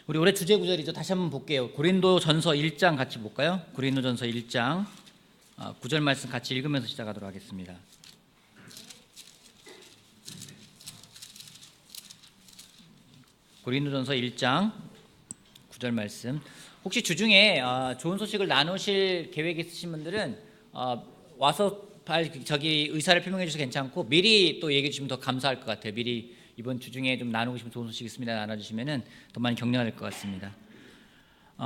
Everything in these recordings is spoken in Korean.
우리 올해 주제 구절이죠. 다시 한번 볼게요. 고린도전서 1장 같이 볼까요? 고린도전서 1장 9절 말씀 같이 읽으면서 시작하도록 하겠습니다. 고린도전서 1장 9절 말씀. 혹시 주중에 좋은 소식을 나누실 계획 있으신 분들은 와서 의사를 표명해 주셔도 괜찮고 미리 또 얘기해 주시면 더 감사할 것 같아요. 미리 이번 주중에 좀 나누고 싶은 좋은 소식 있습니다 나눠주시면 더 많이 격려할 것 같습니다.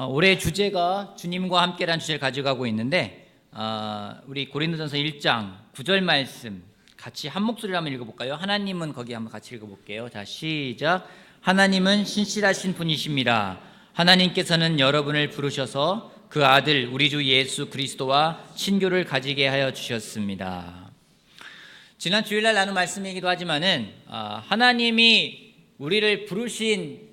올해 주제가 주님과 함께라는 주제를 가져가고 있는데 우리 고린도전서 1장 9절 말씀 같이 한 목소리로 한번 읽어볼까요? 하나님은 거기 한번 같이 읽어볼게요. 자, 시작. 하나님은 신실하신 분이십니다. 하나님께서는 여러분을 부르셔서 그 아들 우리 주 예수 그리스도와 친교를 가지게 하여 주셨습니다. 지난 주일날 나눈 말씀이기도 하지만은 하나님이 우리를 부르신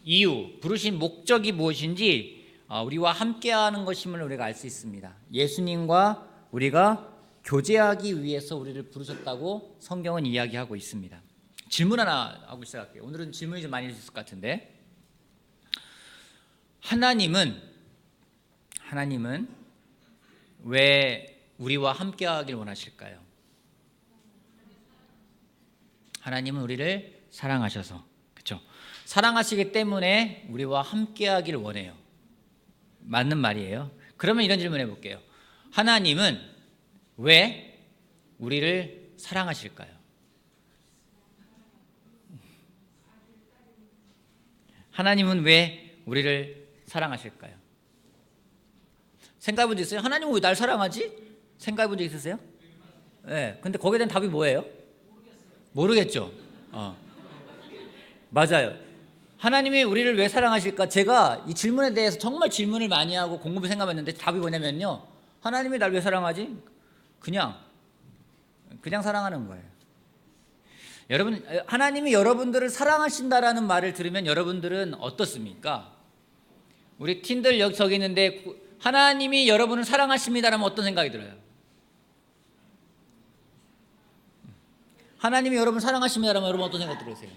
이유, 부르신 목적이 무엇인지 우리와 함께하는 것임을 우리가 알 수 있습니다. 예수님과 우리가 교제하기 위해서 우리를 부르셨다고 성경은 이야기하고 있습니다. 질문 하나 하고 시작할게요. 오늘은 질문이 좀 많이 있을 것 같은데, 하나님은 왜 우리와 함께하길 원하실까요? 하나님은 우리를 사랑하셔서, 그렇죠? 사랑하시기 때문에 우리와 함께하길 원해요. 맞는 말이에요. 그러면 이런 질문 해볼게요. 하나님은 왜 우리를 사랑하실까요? 하나님은 왜 우리를 사랑하실까요? 생각해 본 적 있어요? 하나님은 왜 날 사랑하지? 생각해 본 적 있으세요? 네. 근데 거기에 대한 답이 뭐예요? 모르겠죠. 맞아요. 하나님이 우리를 왜 사랑하실까? 제가 이 질문에 대해서 정말 질문을 많이 하고 곰곰이 생각했는데 답이 뭐냐면요. 하나님이 날 왜 사랑하지? 그냥 사랑하는 거예요. 여러분, 하나님이 여러분들을 사랑하신다라는 말을 들으면 여러분들은 어떻습니까? 우리 팀들 여기 저기 있는데 하나님이 여러분을 사랑하십니다라면 어떤 생각이 들어요? 하나님이 여러분을 사랑하십니다라면 여러분 어떤 생각 들으세요?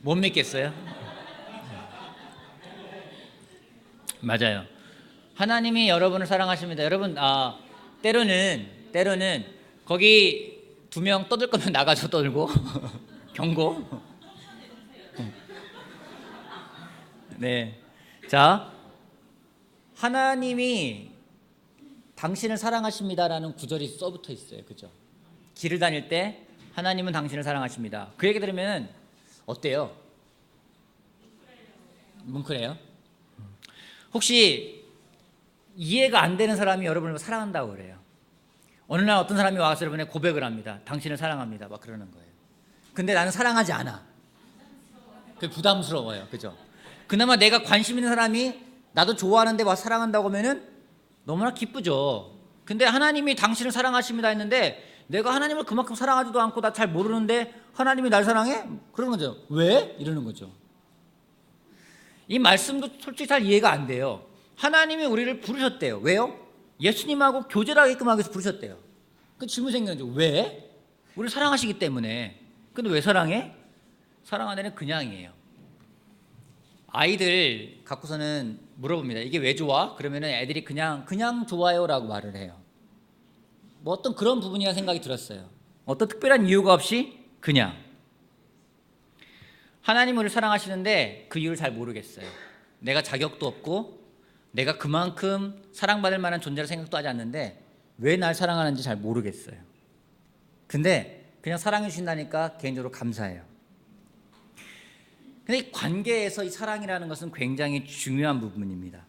못 믿겠어요? 맞아요. 하나님이 여러분을 사랑하십니다. 여러분, 때로는 거기 두 명 떠들 거면 나가서 떠들고 경고. 네. 자, 하나님이 당신을 사랑하십니다라는 구절이 써붙어 있어요. 그죠? 길을 다닐 때 하나님은 당신을 사랑하십니다. 그 얘기 들으면 어때요? 뭉클해요? 혹시 이해가 안 되는 사람이 여러분을 사랑한다고 그래요. 어느 날 어떤 사람이 와서 여러분의 고백을 합니다. 당신을 사랑합니다. 막 그러는 거예요. 근데 나는 사랑하지 않아. 그게 부담스러워요. 그죠? 그나마 내가 관심 있는 사람이 나도 좋아하는데 와서 사랑한다고 하면은 너무나 기쁘죠. 근데 하나님이 당신을 사랑하십니다 했는데 내가 하나님을 그만큼 사랑하지도 않고 나 잘 모르는데 하나님이 날 사랑해? 그러는 거죠. 왜? 이러는 거죠. 이 말씀도 솔직히 잘 이해가 안 돼요. 하나님이 우리를 부르셨대요. 왜요? 예수님하고 교제를 하게끔 하기 위해서 부르셨대요. 그 질문이 생기는 거죠. 왜? 우리를 사랑하시기 때문에. 근데 왜 사랑해? 사랑하는 애는 그냥이에요. 아이들 갖고서는 물어봅니다. 이게 왜 좋아? 그러면은 애들이 그냥 좋아요라고 말을 해요. 뭐 어떤 그런 부분이라 생각이 들었어요. 어떤 특별한 이유가 없이 그냥. 하나님 우리를 사랑하시는데 그 이유를 잘 모르겠어요. 내가 자격도 없고 내가 그만큼 사랑받을 만한 존재라 생각도 하지 않는데 왜 날 사랑하는지 잘 모르겠어요. 근데 그냥 사랑해 주신다니까 개인적으로 감사해요. 근데 이 관계에서 이 사랑이라는 것은 굉장히 중요한 부분입니다.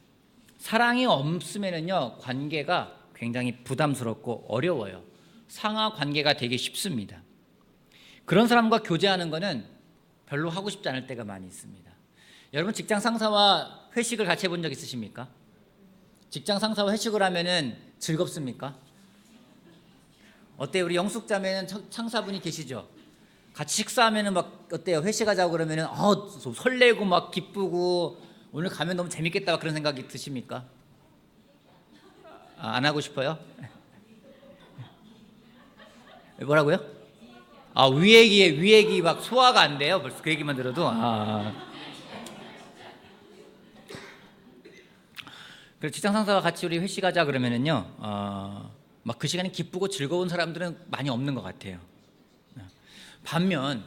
사랑이 없으면은요, 관계가 굉장히 부담스럽고 어려워요. 상하 관계가 되기 쉽습니다. 그런 사람과 교제하는 거는 별로 하고 싶지 않을 때가 많이 있습니다. 여러분 직장 상사와 회식을 같이 해본 적 있으십니까? 직장 상사와 회식을 하면은 즐겁습니까? 어때요? 우리 영숙자매는 상사분이 계시죠? 같이 식사하면은 막 어때요? 회식하자고 그러면은 설레고 막 기쁘고 오늘 가면 너무 재밌겠다 막 그런 생각이 드십니까? 안 하고 싶어요? 뭐라고요? 위 얘기 막 소화가 안 돼요. 벌써 그 얘기만 들어도. 그래서 직장 상사와 같이 우리 회식하자 그러면은요, 막 그 시간이 기쁘고 즐거운 사람들은 많이 없는 것 같아요. 반면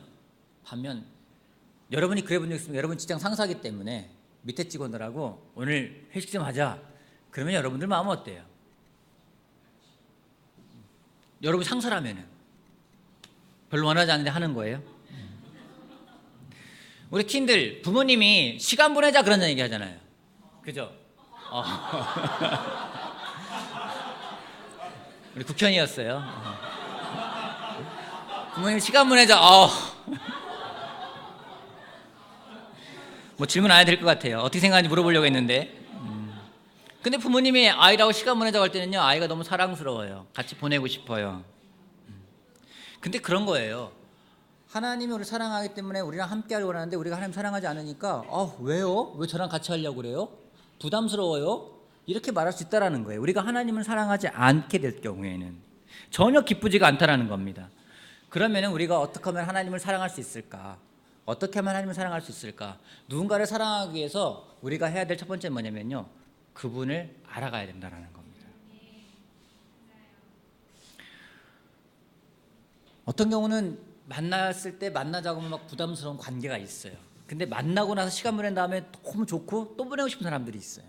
여러분이 그래 본 적 있으면 여러분 직장 상사기 때문에 밑에 직원들하고 오늘 회식 좀 하자. 그러면 여러분들 마음은 어때요? 여러분 상사라면은 별로 원하지 않는데 하는 거예요? 우리 팀들 부모님이 시간 보내자 그런 얘기 하잖아요. 그죠? 우리 국현이었어요. 부모님 시간 보내자. 뭐 질문 안 해도 될 것 같아요. 어떻게 생각하는지 물어보려고 했는데. 근데 부모님이 아이라고 시간 보내자고 할 때는요, 아이가 너무 사랑스러워요. 같이 보내고 싶어요. 근데 그런 거예요. 하나님이 우리를 사랑하기 때문에 우리랑 함께 하려고 하는데 우리가 하나님 사랑하지 않으니까 왜요? 왜 저랑 같이 하려고 그래요? 부담스러워요? 이렇게 말할 수 있다라는 거예요. 우리가 하나님을 사랑하지 않게 될 경우에는 전혀 기쁘지가 않다라는 겁니다. 그러면 우리가 어떻게 하면 하나님을 사랑할 수 있을까? 어떻게 하면 하나님을 사랑할 수 있을까? 누군가를 사랑하기 위해서 우리가 해야 될 첫 번째는 뭐냐면요, 그분을 알아가야 된다는 겁니다. 어떤 경우는 만났을 때 만나자고 하면 막 부담스러운 관계가 있어요. 근데 만나고 나서 시간 보낸 다음에 너무 좋고 또 보내고 싶은 사람들이 있어요.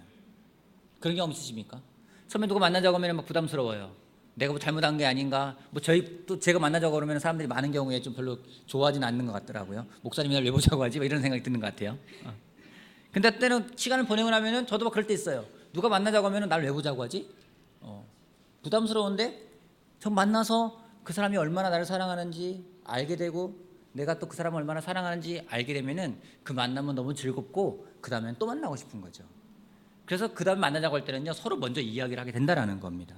그런 경험 있으십니까? 처음에 누구 만나자고 하면 막 부담스러워요. 내가 뭐 잘못한 게 아닌가? 뭐 제가 만나자고 그러면 사람들이 많은 경우에 좀 별로 좋아하지는 않는 것 같더라고요. 목사님이 날 왜 보자고 하지? 뭐 이런 생각이 드는 것 같아요. 근데 때는 시간을 보내고 나면은 저도 막 그럴 때 있어요. 누가 만나자고 하면은 날 왜 보자고 하지? 부담스러운데 전 만나서 그 사람이 얼마나 나를 사랑하는지 알게 되고 내가 또 그 사람을 얼마나 사랑하는지 알게 되면은 그 만남은 너무 즐겁고 그 다음엔 또 만나고 싶은 거죠. 그래서 그 다음에 만나자고 할 때는요, 서로 먼저 이야기를 하게 된다라는 겁니다.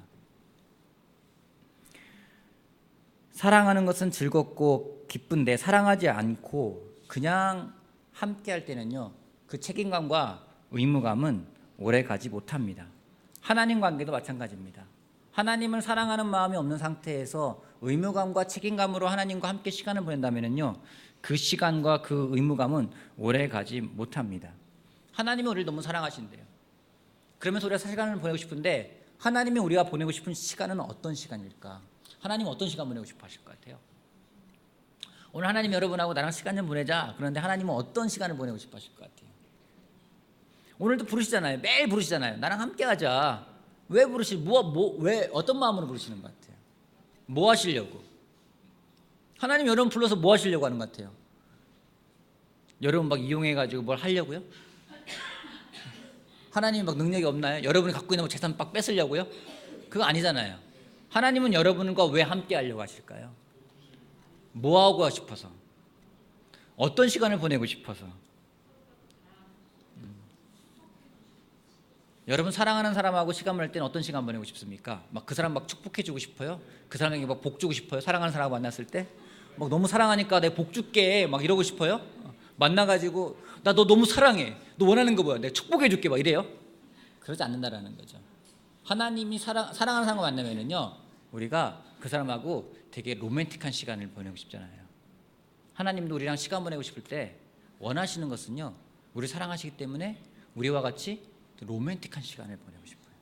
사랑하는 것은 즐겁고 기쁜데 사랑하지 않고 그냥 함께 할 때는요, 그 책임감과 의무감은 오래 가지 못합니다. 하나님 관계도 마찬가지입니다. 하나님을 사랑하는 마음이 없는 상태에서 의무감과 책임감으로 하나님과 함께 시간을 보낸다면요, 그 시간과 그 의무감은 오래 가지 못합니다. 하나님이 우리를 너무 사랑하신대요. 그러면서 우리가 시간을 보내고 싶은데 하나님이 우리가 보내고 싶은 시간은 어떤 시간일까? 하나님은 어떤 시간 보내고 싶어 하실 것 같아요? 오늘 하나님 여러분하고 나랑 시간 좀 보내자. 그런데 하나님은 어떤 시간을 보내고 싶어 하실 것 같아요? 오늘도 부르시잖아요. 매일 부르시잖아요. 나랑 함께 하자. 왜 왜 어떤 마음으로 부르시는 것 같아요? 뭐 하시려고? 하나님 여러분 불러서 뭐 하시려고 하는 것 같아요? 여러분 막 이용해가지고 뭘 하려고요? 하나님이 막 능력이 없나요? 여러분이 갖고 있는 재산 막 뺏으려고요? 그거 아니잖아요. 하나님은 여러분과 왜 함께 하려고 하실까요? 뭐 하고 싶어서? 어떤 시간을 보내고 싶어서? 여러분 사랑하는 사람하고 시간 보낼 때는 어떤 시간 보내고 싶습니까? 막 그 사람 막 축복해주고 싶어요? 그 사람에게 막 복 주고 싶어요? 사랑하는 사람하고 만났을 때? 막 너무 사랑하니까 내가 복 줄게 막 이러고 싶어요? 만나가지고 나 너 너무 사랑해. 너 원하는 거 뭐야? 내가 축복해줄게 막 이래요? 그러지 않는다라는 거죠. 하나님이 사랑하는 사람과 만나면은요, 우리가 그 사람하고 되게 로맨틱한 시간을 보내고 싶잖아요. 하나님도 우리랑 시간 보내고 싶을 때 원하시는 것은요, 우리 사랑하시기 때문에 우리와 같이 로맨틱한 시간을 보내고 싶어요.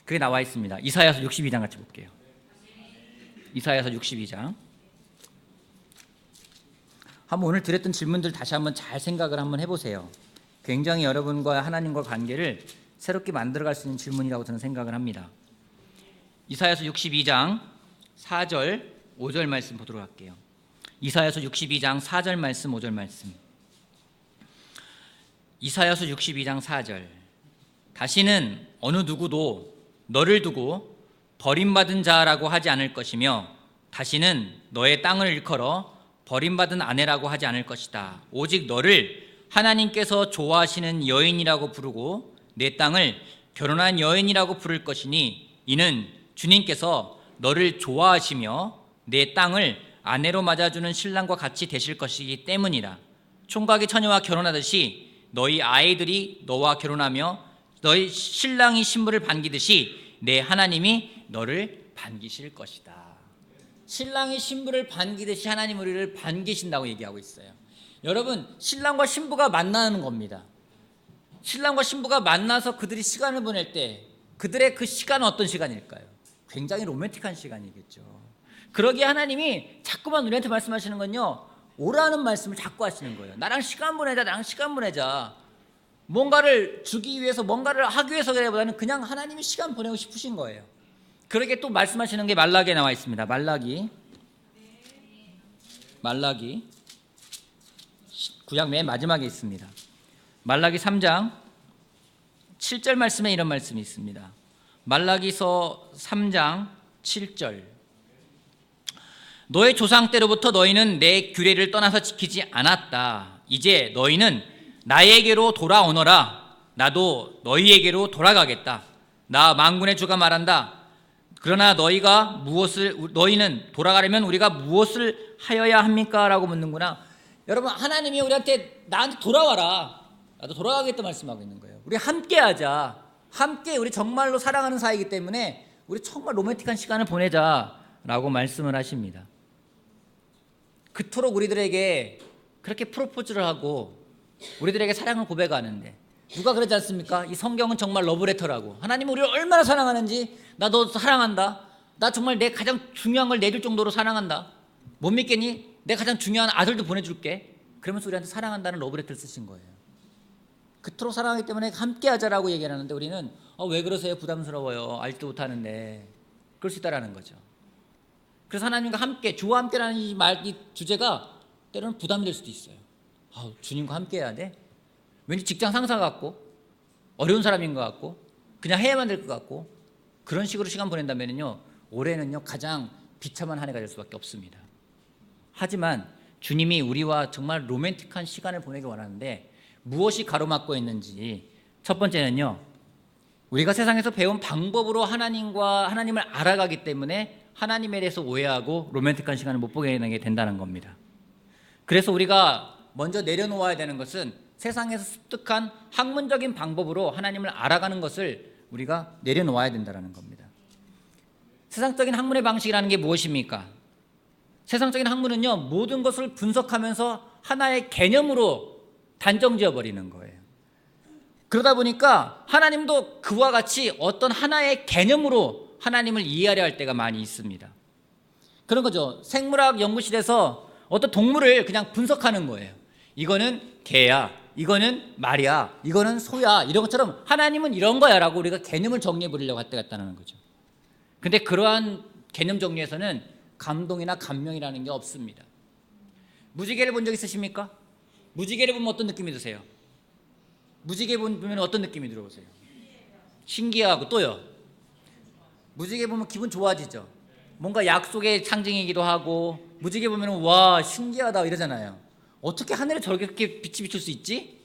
그게 나와 있습니다. 이사야서 62장 같이 볼게요. 이사야서 62장. 한번 오늘 드렸던 질문들 다시 한번 잘 생각을 한번 해보세요. 굉장히 여러분과 하나님과 관계를 새롭게 만들어갈 수 있는 질문이라고 저는 생각을 합니다. 이사야서 62장 4절 5절 말씀 보도록 할게요. 이사야서 62장 4절 말씀 5절 말씀. 이사야서 62장 4절. 다시는 어느 누구도 너를 두고 버림받은 자라고 하지 않을 것이며 다시는 너의 땅을 일컬어 버림받은 아내라고 하지 않을 것이다. 오직 너를 하나님께서 좋아하시는 여인이라고 부르고 내 땅을 결혼한 여인이라고 부를 것이니 이는 주님께서 너를 좋아하시며 내 땅을 아내로 맞아주는 신랑과 같이 되실 것이기 때문이다. 총각이 처녀와 결혼하듯이 너희 아이들이 너와 결혼하며 너희 신랑이 신부를 반기듯이 내 하나님이 너를 반기실 것이다. 신랑이 신부를 반기듯이 하나님 우리를 반기신다고 얘기하고 있어요. 여러분, 신랑과 신부가 만나는 겁니다. 신랑과 신부가 만나서 그들이 시간을 보낼 때 그들의 그 시간은 어떤 시간일까요? 굉장히 로맨틱한 시간이겠죠. 그러기에 하나님이 자꾸만 우리한테 말씀하시는 건요, 오라는 말씀을 자꾸 하시는 거예요. 나랑 시간 보내자, 나랑 시간 보내자. 뭔가를 주기 위해서, 뭔가를 하기 위해서 그래보다는 그냥 하나님이 시간 보내고 싶으신 거예요. 그러게 또 말씀하시는 게 말라기에 나와 있습니다. 말라기 구약 맨 마지막에 있습니다. 말라기 3장 7절 말씀에 이런 말씀이 있습니다. 말라기서 3장 7절. 너의 조상 때로부터 너희는 내 규례를 떠나서 지키지 않았다. 이제 너희는 나에게로 돌아오너라. 나도 너희에게로 돌아가겠다. 나 만군의 주가 말한다. 그러나 너희는 돌아가려면 우리가 무엇을 하여야 합니까? 라고 묻는구나. 여러분, 하나님이 우리한테 나한테 돌아와라. 나도 돌아가겠다 말씀하고 있는 거예요. 우리 함께 하자. 함께 우리 정말로 사랑하는 사이이기 때문에 우리 정말 로맨틱한 시간을 보내자라고 말씀을 하십니다. 그토록 우리들에게 그렇게 프로포즈를 하고 우리들에게 사랑을 고백하는데 누가 그러지 않습니까? 이 성경은 정말 러브레터라고. 하나님은 우리를 얼마나 사랑하는지, 나 너 사랑한다. 나 정말 내 가장 중요한 걸 내줄 정도로 사랑한다. 못 믿겠니? 내 가장 중요한 아들도 보내줄게. 그러면서 우리한테 사랑한다는 러브레터를 쓰신 거예요. 그토록 사랑하기 때문에 함께 하자라고 얘기를 하는데 우리는 왜 그러세요? 부담스러워요. 알지도 못하는데. 그럴 수 있다라는 거죠. 그래서 하나님과 함께, 주와 함께라는 이 주제가 때로는 부담이 될 수도 있어요. 주님과 함께 해야 돼? 왠지 직장 상사 같고 어려운 사람인 것 같고 그냥 해야만 될 것 같고 그런 식으로 시간 보낸다면요, 올해는요 가장 비참한 한 해가 될 수밖에 없습니다. 하지만 주님이 우리와 정말 로맨틱한 시간을 보내기 원하는데 무엇이 가로막고 있는지, 첫 번째는요, 우리가 세상에서 배운 방법으로 하나님을 알아가기 때문에 하나님에 대해서 오해하고 로맨틱한 시간을 못 보게 된다는 겁니다. 그래서 우리가 먼저 내려놓아야 되는 것은 세상에서 습득한 학문적인 방법으로 하나님을 알아가는 것을 우리가 내려놓아야 된다는 겁니다. 세상적인 학문의 방식이라는 게 무엇입니까? 세상적인 학문은요, 모든 것을 분석하면서 하나의 개념으로 단정지어 버리는 거예요. 그러다 보니까 하나님도 그와 같이 어떤 하나의 개념으로 하나님을 이해하려 할 때가 많이 있습니다. 그런 거죠. 생물학 연구실에서 어떤 동물을 그냥 분석하는 거예요. 이거는 개야, 이거는 말이야, 이거는 소야, 이런 것처럼 하나님은 이런 거야 라고 우리가 개념을 정리해 버리려고 할 때 같다는 거죠. 근데 그러한 개념 정리에서는 감동이나 감명이라는 게 없습니다. 무지개를 본 적 있으십니까? 무지개를 보면 어떤 느낌이 드세요? 무지개 보면 어떤 느낌이 들어오세요? 신기하고 또요? 무지개 보면 기분 좋아지죠? 뭔가 약속의 상징이기도 하고, 무지개 보면 와 신기하다 이러잖아요. 어떻게 하늘에 저렇게 빛이 비출 수 있지?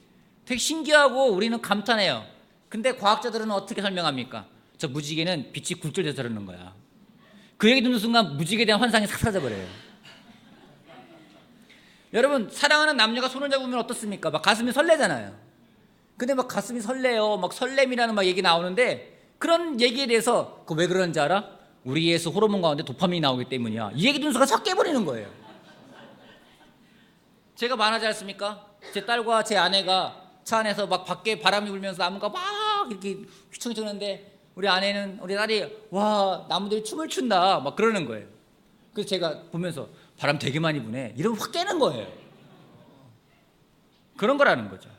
되게 신기하고 우리는 감탄해요. 근데 과학자들은 어떻게 설명합니까? 저 무지개는 빛이 굴절돼서 저러는 거야. 그 얘기 듣는 순간 무지개에 대한 환상이 싹 사라져버려요. 여러분, 사랑하는 남녀가 손을 잡으면 어떻습니까? 막 가슴이 설레잖아요. 근데 막 가슴이 설레요, 막 설렘이라는 막 얘기 나오는데, 그런 얘기에 대해서 그 왜 그러는지 알아? 우리에서 호르몬 가운데 도파민이 나오기 때문이야. 이 얘기 듣는 순간 싹 깨버리는 거예요. 제가 말하지 않습니까? 제 딸과 제 아내가 차 안에서 막 밖에 바람이 불면서 나무가 막 이렇게 휘청휘청하는데 우리 딸이 와 나무들이 춤을 춘다 막 그러는 거예요. 그래서 제가 보면서 바람 되게 많이 부네 이러면 확 깨는 거예요. 그런 거라는 거죠.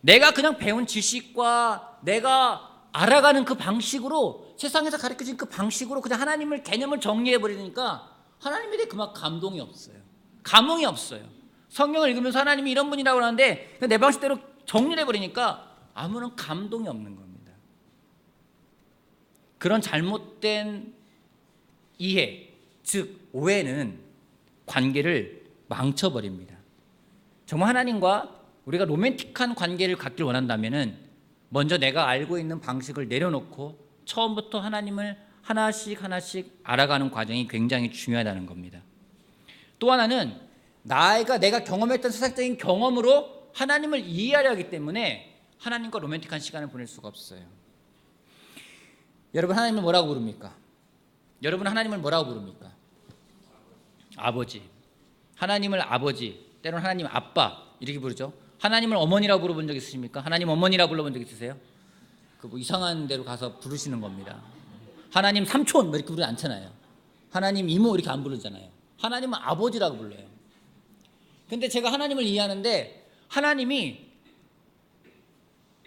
내가 그냥 배운 지식과 내가 알아가는 그 방식으로, 세상에서 가르쳐진 그 방식으로 그냥 하나님을 개념을 정리해 버리니까 하나님에 대해 그만 감동이 없어요. 감흥이 없어요. 성경을 읽으면서 하나님이 이런 분이라고 하는데 내 방식대로 정리를 해버리니까 아무런 감동이 없는 겁니다. 그런 잘못된 이해, 즉 오해는 관계를 망쳐버립니다. 정말 하나님과 우리가 로맨틱한 관계를 갖길 원한다면 먼저 내가 알고 있는 방식을 내려놓고 처음부터 하나님을 하나씩 알아가는 과정이 굉장히 중요하다는 겁니다. 또 하나는 내가 경험했던 세상적인 경험으로 하나님을 이해하려 하기 때문에 하나님과 로맨틱한 시간을 보낼 수가 없어요. 여러분, 하나님을 뭐라고 부릅니까? 아버지. 하나님을 아버지, 때로는 하나님 아빠 이렇게 부르죠. 하나님을 어머니라고 부르본 적 있으십니까? 하나님 어머니라고 불러본 적 있으세요? 그 뭐 이상한 데로 가서 부르시는 겁니다. 하나님 삼촌 뭐 이렇게 부르지 않잖아요. 하나님 이모 이렇게 안 부르잖아요. 하나님은 아버지라고 불러요. 근데 제가 하나님을 이해하는데 하나님이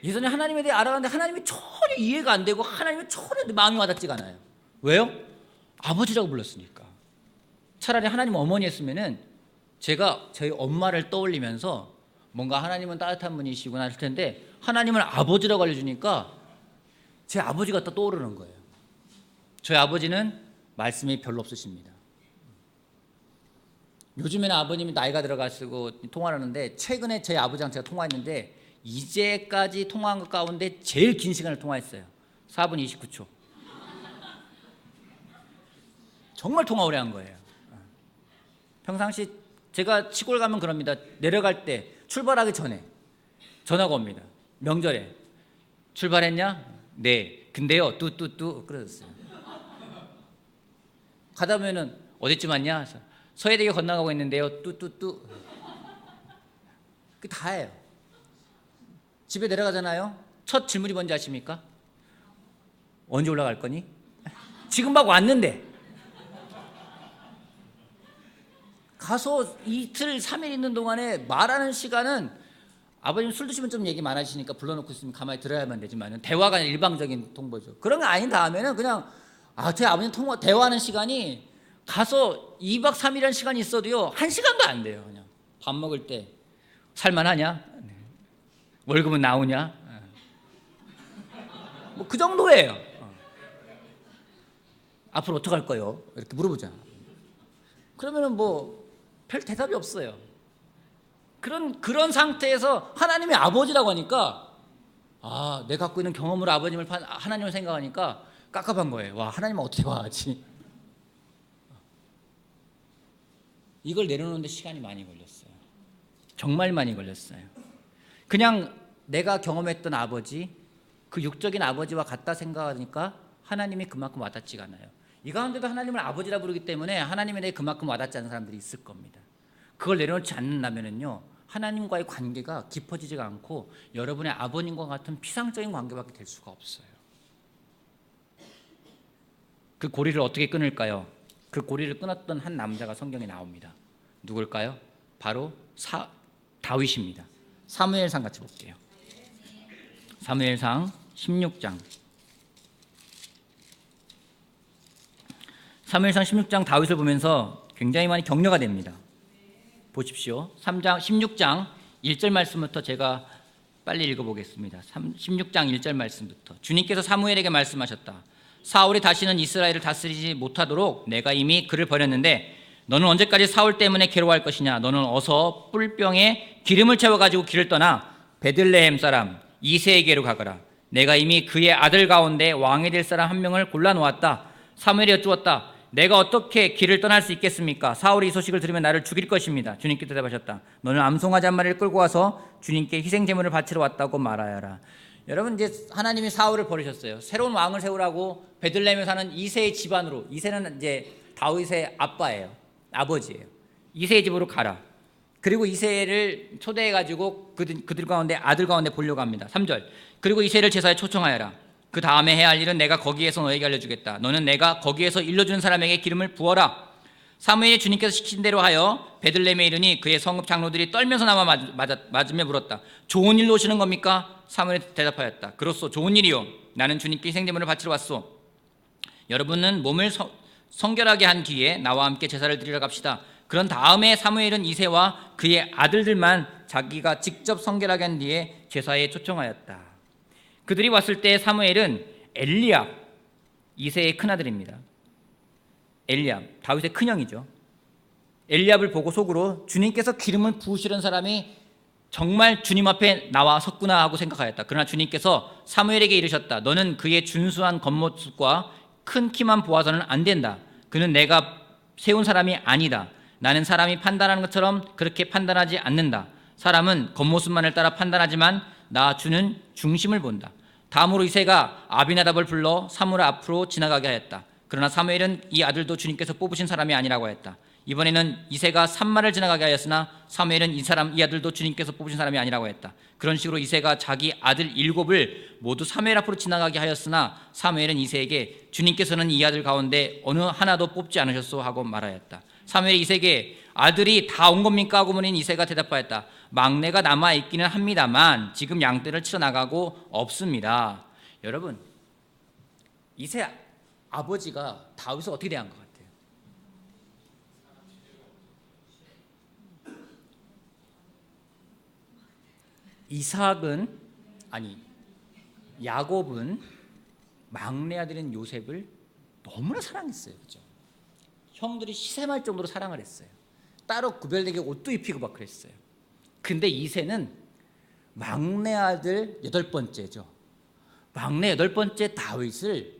예전에 하나님에 대해 알아가는데 하나님이 전혀 이해가 안 되고 하나님이 전혀 마음이 와닿지가 않아요. 왜요? 아버지라고 불렀으니까. 차라리 하나님 어머니 했으면은 제가 저희 엄마를 떠올리면서 뭔가 하나님은 따뜻한 분이시구나 할 텐데 하나님을 아버지라고 알려주니까 제 아버지가 또 떠오르는 거예요. 저희 아버지는 말씀이 별로 없으십니다. 요즘에는 아버님이 나이가 들어가시고 통화를 하는데 최근에 저희 아버지랑 제가 통화했는데 이제까지 통화한 것 가운데 제일 긴 시간을 통화했어요. 4분 29초. 정말 통화 오래 한 거예요. 평상시 제가 시골 가면 그럽니다. 내려갈 때 출발하기 전에 전화가 옵니다. 명절에 출발했냐? 네. 근데요 뚜뚜뚜 그러셨어요. 가다 보면은 어디쯤 왔냐? 서해대교 건너가고 있는데요 뚜뚜뚜. 그게 다예요. 집에 내려가잖아요. 첫 질문이 뭔지 아십니까? 언제 올라갈 거니? 지금 막 왔는데. 가서 이틀 3일 있는 동안에 말하는 시간은 아버님 술 드시면 좀 얘기 많아지시니까 불러놓고 있으면 가만히 들어야만 되지만 대화가 일방적인 통보죠. 그런 거 아닌 다음에는 그냥 제 아버님 대화하는 시간이 가서 2박 3일이라는 시간이 있어도요 1시간도 안 돼요. 그냥 밥 먹을 때 살만하냐? 월급은 나오냐? 뭐 그 정도예요. 앞으로 어떡할 거예요? 이렇게 물어보잖아. 그러면은 뭐 별 대답이 없어요. 그런 상태에서 하나님의 아버지라고 하니까 내가 갖고 있는 경험으로 하나님을 생각하니까 깝깝한 거예요. 와, 하나님은 어떻게 와하지? 이걸 내려놓는데 시간이 많이 걸렸어요. 정말 많이 걸렸어요. 그냥 내가 경험했던 아버지, 그 육적인 아버지와 같다 생각하니까 하나님이 그만큼 와닿지가 않아요. 이 가운데도 하나님을 아버지라 부르기 때문에 하나님에 대해 그만큼 와닿지 않는 사람들이 있을 겁니다. 그걸 내려놓지 않는다면요 하나님과의 관계가 깊어지지가 않고 여러분의 아버님과 같은 피상적인 관계밖에 될 수가 없어요. 그 고리를 어떻게 끊을까요? 그 고리를 끊었던 한 남자가 성경에 나옵니다. 누굴까요? 바로 다윗입니다. 사무엘상 같이 볼게요. 사무엘상 16장. 사무엘상 16장 다윗을 보면서 굉장히 많이 격려가 됩니다. 보십시오. 16장 1절 말씀부터 제가 빨리 읽어보겠습니다. 16장 1절 말씀부터. 주님께서 사무엘에게 말씀하셨다. 사울이 다시는 이스라엘을 다스리지 못하도록 내가 이미 그를 버렸는데 너는 언제까지 사울 때문에 괴로워할 것이냐. 너는 어서 뿔병에 기름을 채워가지고 길을 떠나 베들레헴 사람 이새에게로 가거라. 내가 이미 그의 아들 가운데 왕이 될 사람 한 명을 골라놓았다. 사무엘이 여쭈었다. 내가 어떻게 길을 떠날 수 있겠습니까? 사울이 이 소식을 들으면 나를 죽일 것입니다. 주님께 대답하셨다. 너는 암송아지 한 마리를 끌고 와서 주님께 희생제물을 바치러 왔다고 말하여라. 여러분 이제 하나님이 사울을 버리셨어요. 새로운 왕을 세우라고 베들레헴에 사는 이새의 집안으로, 이새는 이제 다윗의 아빠예요. 아버지예요. 이새의 집으로 가라. 그리고 이새를 초대해가지고 그들 가운데 아들 가운데 보려고 합니다. 3절. 그리고 이새를 제사에 초청하여라. 그 다음에 해야 할 일은 내가 거기에서 너에게 알려주겠다. 너는 내가 거기에서 일러주는 사람에게 기름을 부어라. 사무엘이 주님께서 시킨 대로 하여 베들레헴에 이르니 그의 성읍 장로들이 떨면서 나와 맞으며 물었다. 좋은 일로 오시는 겁니까? 사무엘이 대답하였다. 그렇소, 좋은 일이요. 나는 주님께 희생제물을 바치러 왔소. 여러분은 몸을 성결하게 한 뒤에 나와 함께 제사를 드리러 갑시다. 그런 다음에 사무엘은 이새와 그의 아들들만 자기가 직접 성결하게 한 뒤에 제사에 초청하였다. 그들이 왔을 때 사무엘은 엘리압, 이새의 큰아들입니다. 엘리압, 다윗의 큰형이죠. 엘리압을 보고 속으로 주님께서 기름을 부으시는 사람이 정말 주님 앞에 나와 섰구나 하고 생각하였다. 그러나 주님께서 사무엘에게 이르셨다. 너는 그의 준수한 겉모습과 큰 키만 보아서는 안 된다. 그는 내가 세운 사람이 아니다. 나는 사람이 판단하는 것처럼 그렇게 판단하지 않는다. 사람은 겉모습만을 따라 판단하지만 나 주는 중심을 본다. 다음으로 이새가 아비나답을 불러 사무엘 앞으로 지나가게 하였다. 그러나 사무엘은 이 아들도 주님께서 뽑으신 사람이 아니라고 했다. 이번에는 이새가 산마를 지나가게 하였으나 사무엘은 이 아들도 주님께서 뽑으신 사람이 아니라고 했다. 그런 식으로 이새가 자기 아들 7을 모두 사무엘 앞으로 지나가게 하였으나 사무엘은 이새에게 주님께서는 이 아들 가운데 어느 하나도 뽑지 않으셨소 하고 말하였다. 사무엘이 이새에게 아들이 다 온 겁니까? 하고 물은 이새가 대답하였다. 막내가 남아있기는 합니다만 지금 양떼를 치러 나가고 없습니다. 여러분, 이새 아버지가 다윗을 어떻게 대한 것 같아요? 야곱은 막내 아들인 요셉을 너무나 사랑했어요. 그죠? 형들이 시샘할 정도로 사랑을 했어요. 따로 구별되게 옷도 입히고 막 그랬어요. 근데 이새는 막내 아들 8번째죠. 막내 8번째 다윗을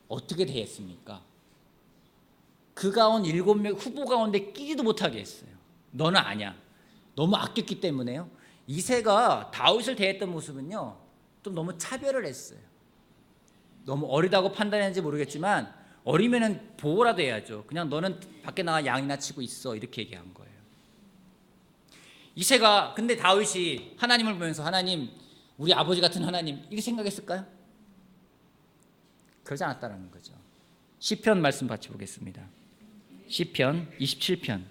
어떻게 대했습니까? 그가 온 7명 후보 가운데 끼지도 못하게 했어요. 너는 아냐. 너무 아꼈기 때문에요. 이새가 다윗을 대했던 모습은요, 좀 너무 차별을 했어요. 너무 어리다고 판단했는지 모르겠지만 어리면은 보호라도 해야죠. 그냥 너는 밖에 나가 양이나 치고 있어, 이렇게 얘기한 거예요. 이새가 근데 다윗이 하나님을 보면서 하나님, 우리 아버지 같은 하나님, 이렇게 생각했을까요? 그러지 않았다는 거죠. 시편 말씀 같이 보겠습니다. 시편 27편.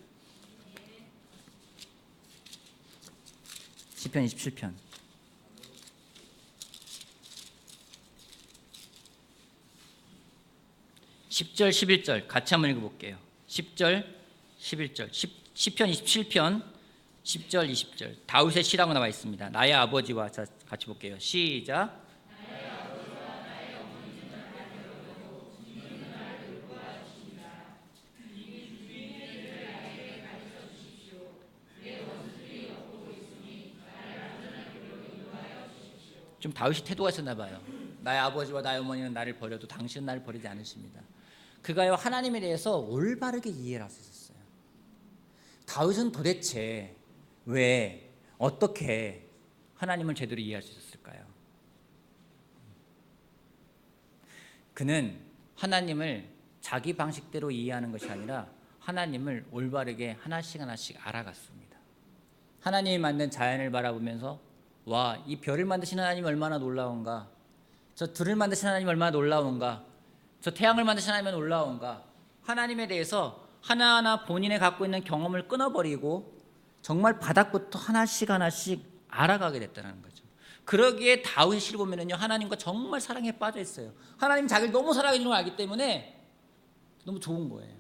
시편 27편. 10절 11절 같이 한번 읽어볼게요. 10절 11절 시편 27편 10절 20절 다윗의 시라고 나와 있습니다. 나의 아버지와, 자 같이 볼게요. 시작. 좀 다윗이 태도가 있었나 봐요. 나의 아버지와 나의 어머니는 나를 버려도 당신은 나를 버리지 않으십니다. 그가요, 하나님에 대해서 올바르게 이해를 할 수 있었어요. 다윗은 도대체 왜, 어떻게 하나님을 제대로 이해할 수 있었을까요? 그는 하나님을 자기 방식대로 이해하는 것이 아니라 하나님을 올바르게 하나씩 하나씩 알아갔습니다. 하나님이 만든 자연을 바라보면서 와, 이 별을 만드신 하나님 얼마나 놀라운가, 저 들을 만드신 하나님 얼마나 놀라운가, 저 태양을 만드신 하나님은 놀라운가. 하나님에 대해서 하나하나 본인의 갖고 있는 경험을 끊어버리고 정말 바닥부터 하나씩 하나씩 알아가게 됐다는 거죠. 그러기에 다윗의 시를 보면은요, 하나님과 정말 사랑에 빠져 있어요. 하나님 자기를 너무 사랑해 주는 걸 알기 때문에 너무 좋은 거예요.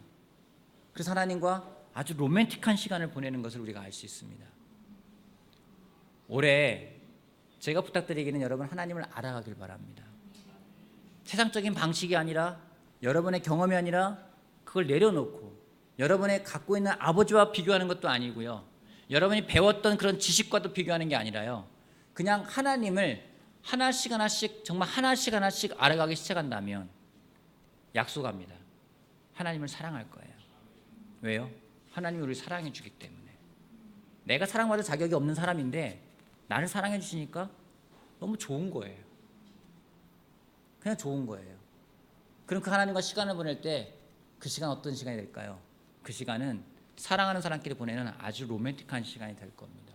그래서 하나님과 아주 로맨틱한 시간을 보내는 것을 우리가 알 수 있습니다. 올해 제가 부탁드리기는 여러분, 하나님을 알아가길 바랍니다. 세상적인 방식이 아니라, 여러분의 경험이 아니라 그걸 내려놓고 여러분의 갖고 있는 아버지와 비교하는 것도 아니고요, 여러분이 배웠던 그런 지식과도 비교하는 게 아니라요, 그냥 하나님을 하나씩 하나씩, 정말 하나씩 하나씩 알아가기 시작한다면 약속합니다. 하나님을 사랑할 거예요. 왜요? 하나님이 우리를 사랑해 주기 때문에. 내가 사랑받을 자격이 없는 사람인데 나를 사랑해 주시니까 너무 좋은 거예요. 그냥 좋은 거예요. 그럼 그 하나님과 시간을 보낼 때 그 시간 어떤 시간이 될까요? 그 시간은 사랑하는 사람끼리 보내는 아주 로맨틱한 시간이 될 겁니다.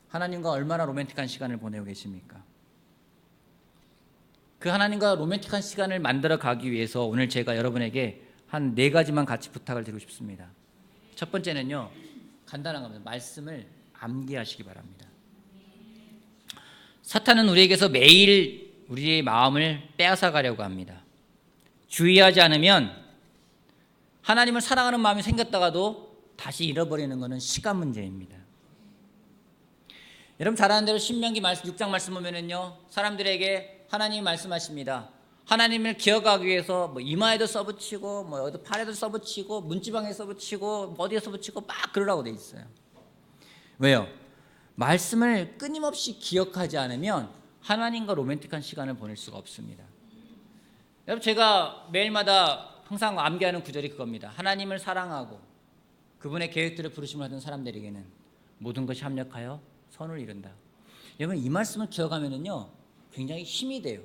하나님과 얼마나 로맨틱한 시간을 보내고 계십니까? 그 하나님과 로맨틱한 시간을 만들어 가기 위해서 오늘 제가 여러분에게 한 4가지만 같이 부탁을 드리고 싶습니다. 첫 번째는요, 간단한 겁니다. 말씀을 암기하시기 바랍니다. 사탄은 우리에게서 매일 우리의 마음을 빼앗아 가려고 합니다. 주의하지 않으면 하나님을 사랑하는 마음이 생겼다가도 다시 잃어버리는 것은 시간 문제입니다. 여러분 잘 아는 대로 신명기 6장 말씀 보면은요, 사람들에게 하나님이 말씀하십니다. 하나님을 기억하기 위해서 뭐 이마에도 써붙이고 뭐 어디 팔에도 써붙이고 문지방에 써붙이고 어디에 써붙이고 막 그러라고 돼 있어요. 왜요? 말씀을 끊임없이 기억하지 않으면 하나님과 로맨틱한 시간을 보낼 수가 없습니다. 여러분 제가 매일마다 항상 암기하는 구절이 그겁니다. 하나님을 사랑하고 그분의 계획들을 부르심을 하던 사람들에게는 모든 것이 합력하여 선을 이룬다. 여러분 이 말씀을 기억하면은요, 굉장히 힘이 돼요.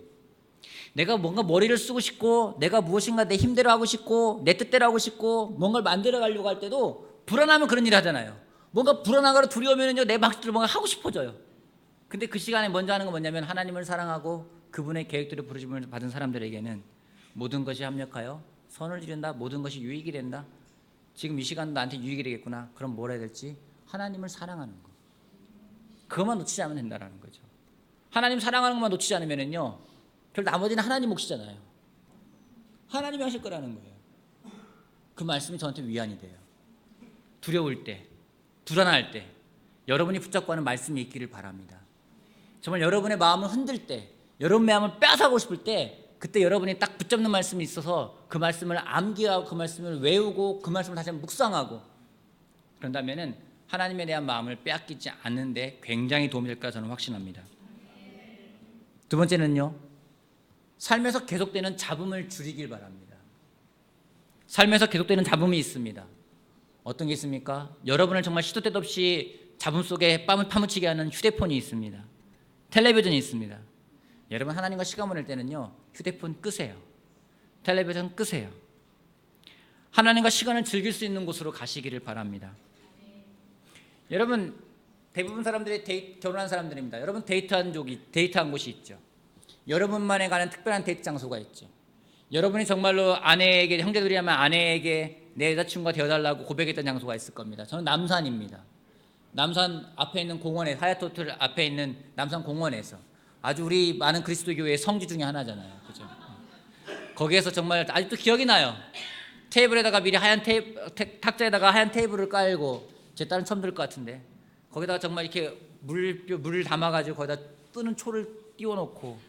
내가 뭔가 머리를 쓰고 싶고 내가 무엇인가 내 힘대로 하고 싶고 내 뜻대로 하고 싶고 뭔가를 만들어 가려고 할 때도 불안하면 그런 일 하잖아요. 뭔가 불안하거나 두려우면요 내 방식대로 뭔가 하고 싶어져요. 근데 그 시간에 먼저 하는 건 뭐냐면 하나님을 사랑하고 그분의 계획대로 부르심을 받은 사람들에게는 모든 것이 합력하여 선을 이룬다. 모든 것이 유익이 된다. 지금 이 시간도 나한테 유익이 되겠구나. 그럼 뭘 해야 될지 하나님을 사랑하는 거. 그것만 놓치지 않으면 된다는 거죠. 하나님 사랑하는 것만 놓치지 않으면요 결국 나머지는 하나님 몫이잖아요. 하나님이 하실 거라는 거예요. 그 말씀이 저한테 위안이 돼요. 두려울 때, 불안할 때 여러분이 붙잡고 하는 말씀이 있기를 바랍니다. 정말 여러분의 마음을 흔들 때, 여러분의 마음을 빼앗아가고 싶을 때 그때 여러분이 딱 붙잡는 말씀이 있어서 그 말씀을 암기하고 그 말씀을 외우고 그 말씀을 다시 한번 묵상하고 그런다면은 하나님에 대한 마음을 빼앗기지 않는데 굉장히 도움이 될 거라 저는 확신합니다. 두 번째는요, 삶에서 계속되는 잡음을 줄이길 바랍니다. 삶에서 계속되는 잡음이 있습니다. 어떤 게 있습니까? 여러분을 정말 시도 때도 없이 잡음 속에 뺨을 파묻히게 하는 휴대폰이 있습니다. 텔레비전이 있습니다. 여러분 하나님과 시간 보낼 때는요 휴대폰 끄세요. 텔레비전 끄세요. 하나님과 시간을 즐길 수 있는 곳으로 가시기를 바랍니다. 여러분 대부분 사람들이 결혼한 사람들입니다. 여러분 데이트한 곳이 있죠. 여러분만에 가는 특별한 데이트 장소가 있죠. 여러분이 정말로 아내에게, 형제들이라면 아내에게 내 여자친구가 되어달라고 고백했던 장소가 있을 겁니다. 저는 남산입니다. 남산 앞에 있는 공원에, 하얏트 호텔 앞에 있는 남산 공원에서 아주 우리 많은 그리스도교회의 성지 중에 하나잖아요. 그죠? 거기에서 정말 아직도 기억이 나요. 테이블에다가 미리 탁자에다가 하얀 테이블을 깔고, 제 딸은 처음 들을 것 같은데, 거기다가 정말 이렇게 물을 담아가지고 거기다 뜨는 초를 띄워놓고,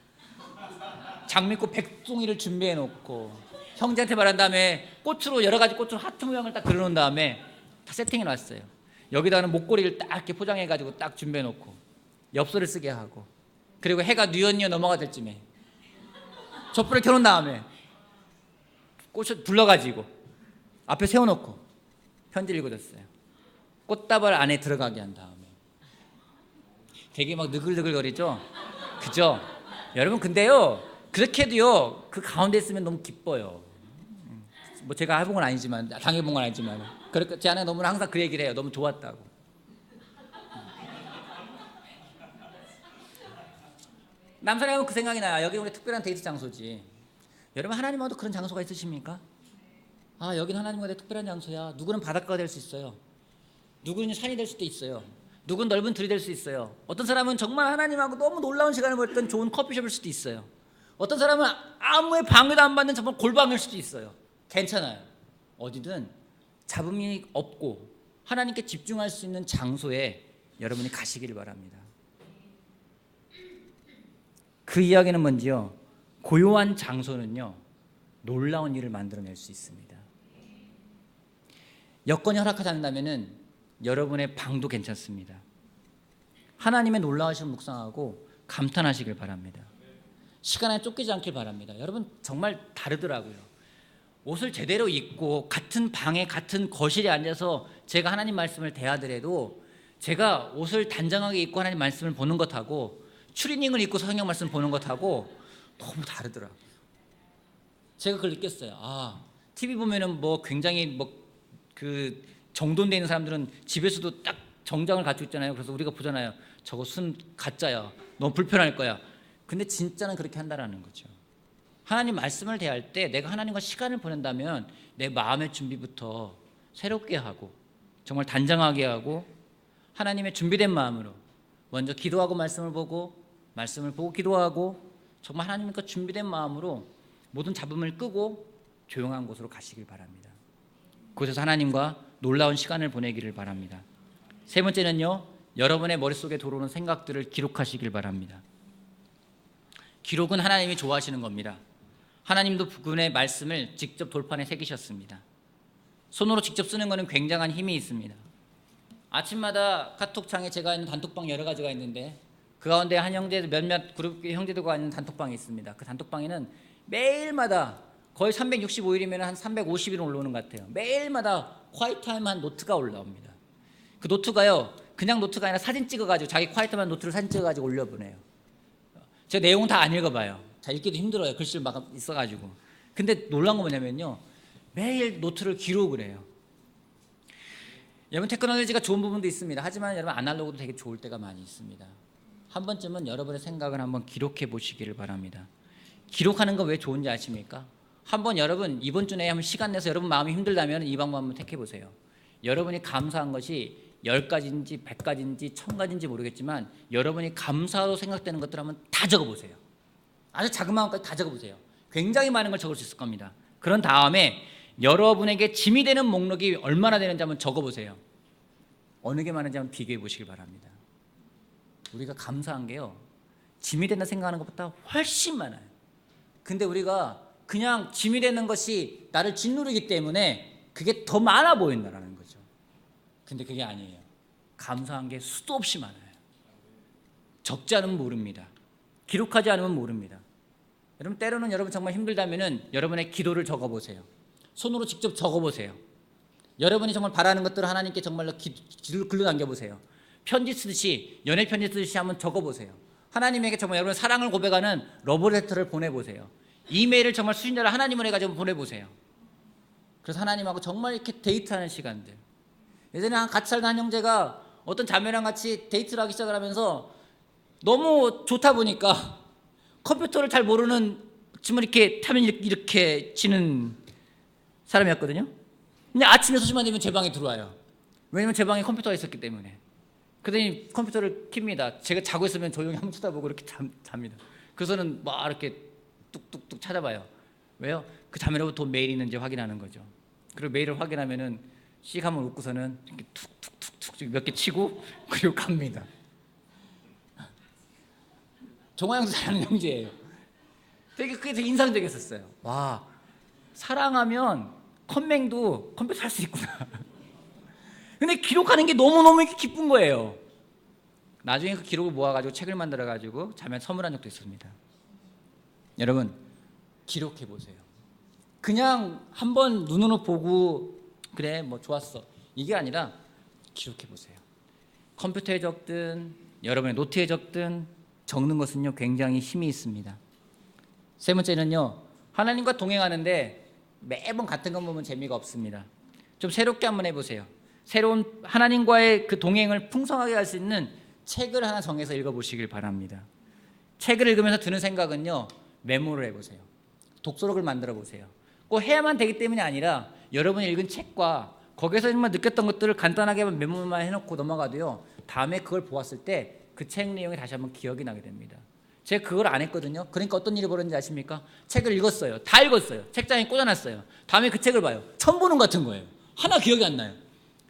장미꽃 100송이를 준비해놓고, 형제한테 말한 다음에 꽃으로 여러 가지 꽃으로 하트 모양을 딱 그려놓은 다음에 다 세팅해놨어요. 여기다가는 목걸이를 딱 이렇게 포장해가지고 딱 준비해놓고, 엽서를 쓰게 하고, 그리고 해가 뉘엿뉘엿 넘어갈 때쯤에 촛불을 켜놓은 다음에 꽃을 불러가지고 앞에 세워놓고 편지를 읽어줬어요. 꽃다발 안에 들어가게 한 다음에. 되게 막 느글느글거리죠? 그죠? 여러분 근데요 그렇게 해도요 그 가운데 있으면 너무 기뻐요. 뭐 제가 해본 건 아니지만, 당해본 건 아니지만, 그러니까 제 아내가 너무 항상 그 얘기를 해요. 너무 좋았다고. 남산에 가면 그 생각이 나요. 여기 우리 특별한 데이트 장소지. 여러분 하나님하고도 그런 장소가 있으십니까? 아 여기는 하나님과의 특별한 장소야. 누구는 바닷가가 될 수 있어요. 누구는 산이 될 수도 있어요. 누구는 넓은 들이 될 수 있어요. 어떤 사람은 정말 하나님하고 너무 놀라운 시간을 보냈던 좋은 커피숍일 수도 있어요. 어떤 사람은 아무의 방해도 안 받는 정말 골방일 수도 있어요. 괜찮아요. 어디든 잡음이 없고 하나님께 집중할 수 있는 장소에 여러분이 가시기를 바랍니다. 그 이야기는 뭔지요, 고요한 장소는요 놀라운 일을 만들어낼 수 있습니다. 여건이 허락하지 않는다면은 여러분의 방도 괜찮습니다. 하나님의 놀라우심을 묵상하고 감탄하시길 바랍니다. 시간에 쫓기지 않길 바랍니다. 여러분 정말 다르더라고요. 옷을 제대로 입고 같은 방에 같은 거실에 앉아서 제가 하나님 말씀을 대하더라도 제가 옷을 단정하게 입고 하나님 말씀을 보는 것하고 추리닝을 입고 성경 말씀 보는 것하고 너무 다르더라고요. 제가 그걸 느꼈어요. 아, TV 보면은 뭐 굉장히 뭐 그 정돈되어 있는 사람들은 집에서도 딱 정장을 갖추고 있잖아요. 그래서 우리가 보잖아요. 저거 순 가짜야. 너무 불편할 거야. 근데 진짜는 그렇게 한다라는 거죠. 하나님 말씀을 대할 때 내가 하나님과 시간을 보낸다면 내 마음의 준비부터 새롭게 하고 정말 단정하게 하고 하나님의 준비된 마음으로 먼저 기도하고 말씀을 보고 기도하고 정말 하나님과 준비된 마음으로 모든 잡음을 끄고 조용한 곳으로 가시길 바랍니다. 그곳에서 하나님과 놀라운 시간을 보내기를 바랍니다. 세 번째는요, 여러분의 머릿속에 들어오는 생각들을 기록하시길 바랍니다. 기록은 하나님이 좋아하시는 겁니다. 하나님도 그분의 말씀을 직접 돌판에 새기셨습니다. 손으로 직접 쓰는 것은 굉장한 힘이 있습니다. 아침마다 카톡창에 제가 있는 단톡방 여러 가지가 있는데 그 가운데 한 형제 몇몇 그룹 형제들과 있는 단톡방이 있습니다. 그 단톡방에는 매일마다 거의 365일이면 한 350일 올라오는 것 같아요. 매일마다 콰이트타임한 노트가 올라옵니다. 그 노트가요 그냥 노트가 아니라 사진 찍어가지고 자기 콰이트타임한 노트를 사진 찍어가지고 올려보내요. 제가 내용은 다 안 읽어봐요. 자, 읽기도 힘들어요. 글씨를 막 있어가지고. 근데 놀란 거 뭐냐면요, 매일 노트를 기록을 해요. 여러분, 테크놀로지가 좋은 부분도 있습니다. 하지만 여러분, 아날로그도 되게 좋을 때가 많이 있습니다. 한 번쯤은 여러분의 생각을 한번 기록해 보시기를 바랍니다. 기록하는 거 왜 좋은지 아십니까? 한번 여러분 이번 주 내에 한번 시간 내서 여러분 마음이 힘들다면 이 방법 한번 택해 보세요. 여러분이 감사한 것이 10가지인지 100가지인지 1000가지인지 모르겠지만 여러분이 감사로 생각되는 것들 한번 다 적어보세요. 아주 작은 마음까지 다 적어보세요. 굉장히 많은 걸 적을 수 있을 겁니다. 그런 다음에 여러분에게 짐이 되는 목록이 얼마나 되는지 한번 적어보세요. 어느 게 많은지 한번 비교해 보시길 바랍니다. 우리가 감사한 게요, 짐이 된다 생각하는 것보다 훨씬 많아요. 근데 우리가 그냥 짐이 되는 것이 나를 짓누르기 때문에 그게 더 많아 보인다는 거죠. 근데 그게 아니에요. 감사한 게 수도 없이 많아요. 적지 않으면 모릅니다. 기록하지 않으면 모릅니다. 여러분, 때로는 여러분 정말 힘들다면은 여러분의 기도를 적어보세요. 손으로 직접 적어보세요. 여러분이 정말 바라는 것들을 하나님께 정말로 글로 남겨보세요. 편지 쓰듯이, 연애 편지 쓰듯이 한번 적어보세요. 하나님에게 정말 여러분의 사랑을 고백하는 러브레터를 보내보세요. 이메일을 정말 수신자를 하나님을 해가지고 보내보세요. 그래서 하나님하고 정말 이렇게 데이트하는 시간들. 예전에 같이 살던 한 형제가 어떤 자매랑 같이 데이트를 하기 시작을 하면서 너무 좋다 보니까 컴퓨터를 잘 모르는, 지금 이렇게 타면 이렇게 치는 사람이었거든요. 근데 아침에 6시만 되면 제 방에 들어와요. 왜냐면 제 방에 컴퓨터가 있었기 때문에. 그러더니 컴퓨터를 킵니다. 제가 자고 있으면 조용히 한번 쳐다보고 이렇게 잡니다. 그래서는 막 이렇게 뚝뚝뚝 찾아봐요. 왜요? 그 자매로부터 메일이 있는지 확인하는 거죠. 그리고 메일을 확인하면은 씩 한번 웃고서는 이렇게 툭툭툭툭 몇 개 치고 그리고 갑니다. 종화형도 잘하는 형제예요. 그게 되게 인상적이었어요. 와, 사랑하면 컴맹도 컴퓨터 할 수 있구나. 근데 기록하는 게 너무너무 기쁜 거예요. 나중에 그 기록을 모아가지고 책을 만들어가지고 자매한테 선물한 적도 있습니다. 여러분, 기록해 보세요. 그냥 한번 눈으로 보고 그래 뭐 좋았어, 이게 아니라 기록해 보세요. 컴퓨터에 적든 여러분의 노트에 적든 적는 것은요 굉장히 힘이 있습니다. 세 번째는요, 하나님과 동행하는데 매번 같은 것 보면 재미가 없습니다. 좀 새롭게 한번 해보세요. 새로운 하나님과의 그 동행을 풍성하게 할 수 있는 책을 하나 정해서 읽어보시길 바랍니다. 책을 읽으면서 드는 생각은요, 메모를 해보세요. 독서록을 만들어 보세요. 꼭 해야만 되기 때문이 아니라 여러분이 읽은 책과 거기서 정말 느꼈던 것들을 간단하게 메모만 해놓고 넘어가도요, 다음에 그걸 보았을 때 그 책 내용이 다시 한번 기억이 나게 됩니다. 제가 그걸 안 했거든요. 그러니까 어떤 일이 벌어졌는지 아십니까? 책을 읽었어요. 다 읽었어요. 책장에 꽂아놨어요. 다음에 그 책을 봐요. 처음 보는 것 같은 거예요. 하나 기억이 안 나요.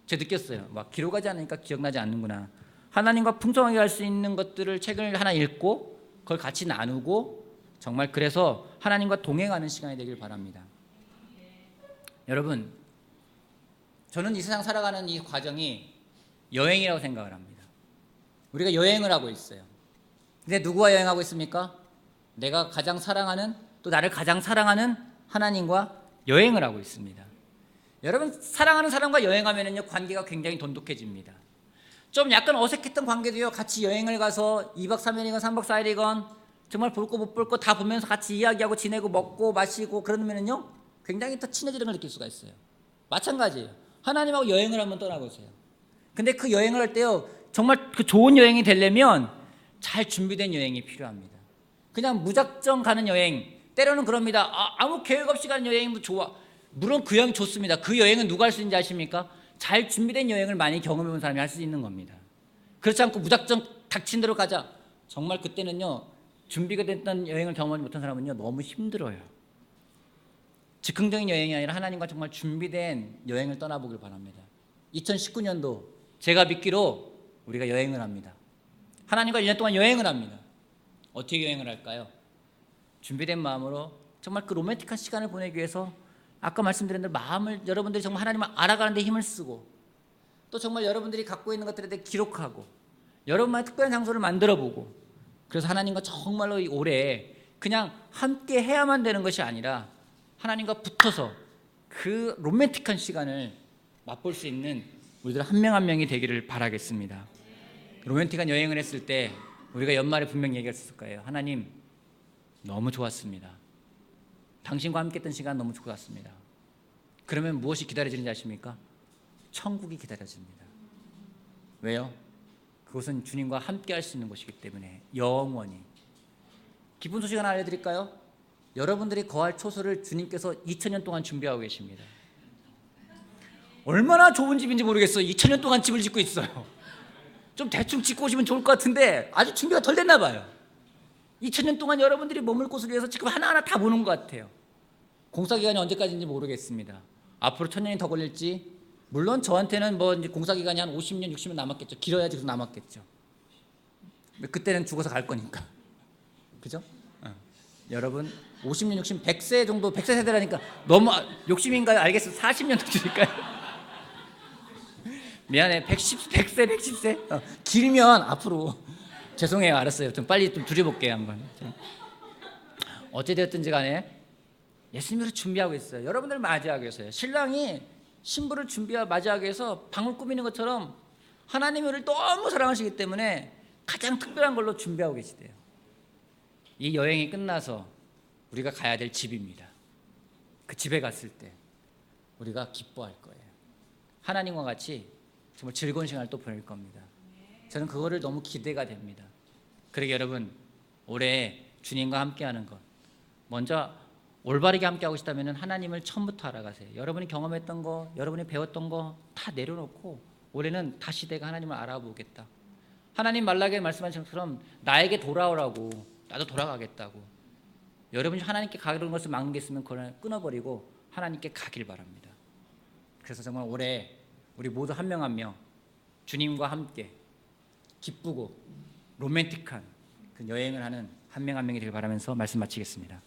제가 느꼈어요. 막 기록하지 않으니까 기억나지 않는구나. 하나님과 풍성하게 할 수 있는 것들을, 책을 하나 읽고 그걸 같이 나누고 정말 그래서 하나님과 동행하는 시간이 되길 바랍니다. 여러분, 저는 이 세상 살아가는 이 과정이 여행이라고 생각을 합니다. 우리가 여행을 하고 있어요. 근데 누구와 여행하고 있습니까? 내가 가장 사랑하는, 또 나를 가장 사랑하는 하나님과 여행을 하고 있습니다. 여러분, 사랑하는 사람과 여행하면은요 관계가 굉장히 돈독해집니다. 좀 약간 어색했던 관계도요, 같이 여행을 가서 2박 3일이건 3박 4일이건 정말 볼 거 못 볼 거 다 보면서 같이 이야기하고 지내고 먹고 마시고 그러면은요 굉장히 더 친해지는 걸 느낄 수가 있어요. 마찬가지예요. 하나님하고 여행을 한번 떠나보세요. 근데 그 여행을 할 때요, 정말 그 좋은 여행이 되려면 잘 준비된 여행이 필요합니다. 그냥 무작정 가는 여행, 때로는 그럽니다. 아무 계획 없이 가는 여행도 좋아. 물론 그 여행 좋습니다. 그 여행은 누가 할 수 있는지 아십니까? 잘 준비된 여행을 많이 경험해 본 사람이 할 수 있는 겁니다. 그렇지 않고 무작정 닥친 대로 가자. 정말 그때는요, 준비가 됐던 여행을 경험하지 못한 사람은요 너무 힘들어요. 즉흥적인 여행이 아니라 하나님과 정말 준비된 여행을 떠나보길 바랍니다. 2019년도 제가 믿기로 우리가 여행을 합니다. 하나님과 1년 동안 여행을 합니다. 어떻게 여행을 할까요? 준비된 마음으로 정말 그 로맨틱한 시간을 보내기 위해서 아까 말씀드린 대로 마음을, 여러분들이 정말 하나님을 알아가는 데 힘을 쓰고, 또 정말 여러분들이 갖고 있는 것들에 대해 기록하고, 여러분만의 특별한 장소를 만들어보고, 그래서 하나님과 정말로 이 올해 그냥 함께 해야만 되는 것이 아니라 하나님과 붙어서 그 로맨틱한 시간을 맛볼 수 있는 우리들 한 명 한 명이 되기를 바라겠습니다. 로맨틱한 여행을 했을 때 우리가 연말에 분명히 얘기했을 거예요. 하나님, 너무 좋았습니다. 당신과 함께 했던 시간 너무 좋았습니다. 그러면 무엇이 기다려지는지 아십니까? 천국이 기다려집니다. 왜요? 그것은 주님과 함께 할 수 있는 곳이기 때문에 영원히. 기쁜 소식 하나 알려드릴까요? 여러분들이 거할 초소를 주님께서 2000년 동안 준비하고 계십니다. 얼마나 좋은 집인지 모르겠어요. 2000년 동안 집을 짓고 있어요. 좀 대충 짓고 오시면 좋을 것 같은데 아직 준비가 덜 됐나 봐요. 2000년 동안 여러분들이 머물 곳을 위해서 지금 하나하나 다 보는 것 같아요. 공사기간이 언제까지인지 모르겠습니다. 앞으로 1000년이 더 걸릴지, 물론 저한테는 뭐 이제 공사기간이 한 50년, 60년 남았겠죠. 길어야지 좀 남았겠죠. 그때는 죽어서 갈 거니까. 그죠? 여러분 50년, 60, 100세 정도, 100세 세대라니까 너무 욕심인가요? 알겠어요. 40년 더 드릴까요? 미안해. 110세, 110세? 길면 앞으로. 죄송해요. 알았어요. 좀 빨리 좀 줄여볼게요. 한번. 어찌되었든지 간에 예수님을 준비하고 있어요. 여러분들 맞이하기 위해서요. 신랑이 신부를 맞이하기 위해서 방을 꾸미는 것처럼 하나님을 너무 사랑하시기 때문에 가장 특별한 걸로 준비하고 계시대요. 이 여행이 끝나서 우리가 가야 될 집입니다. 그 집에 갔을 때 우리가 기뻐할 거예요. 하나님과 같이 정말 즐거운 시간을 또 보낼 겁니다. 저는 그거를 너무 기대가 됩니다. 그러게 여러분, 올해 주님과 함께하는 것, 먼저 올바르게 함께하고 싶다면 하나님을 처음부터 알아가세요. 여러분이 경험했던 거, 여러분이 배웠던 거 다 내려놓고 올해는 다시 내가 하나님을 알아보겠다. 하나님 말라게 말씀하신 것처럼 나에게 돌아오라고, 나도 돌아가겠다고. 여러분이 하나님께 가는 것을 막는 게 있으면 그걸 끊어버리고 하나님께 가길 바랍니다. 그래서 정말 올해 우리 모두 한 명 한 명 주님과 함께 기쁘고 로맨틱한 그 여행을 하는 한 명 한 명이 되길 바라면서 말씀 마치겠습니다.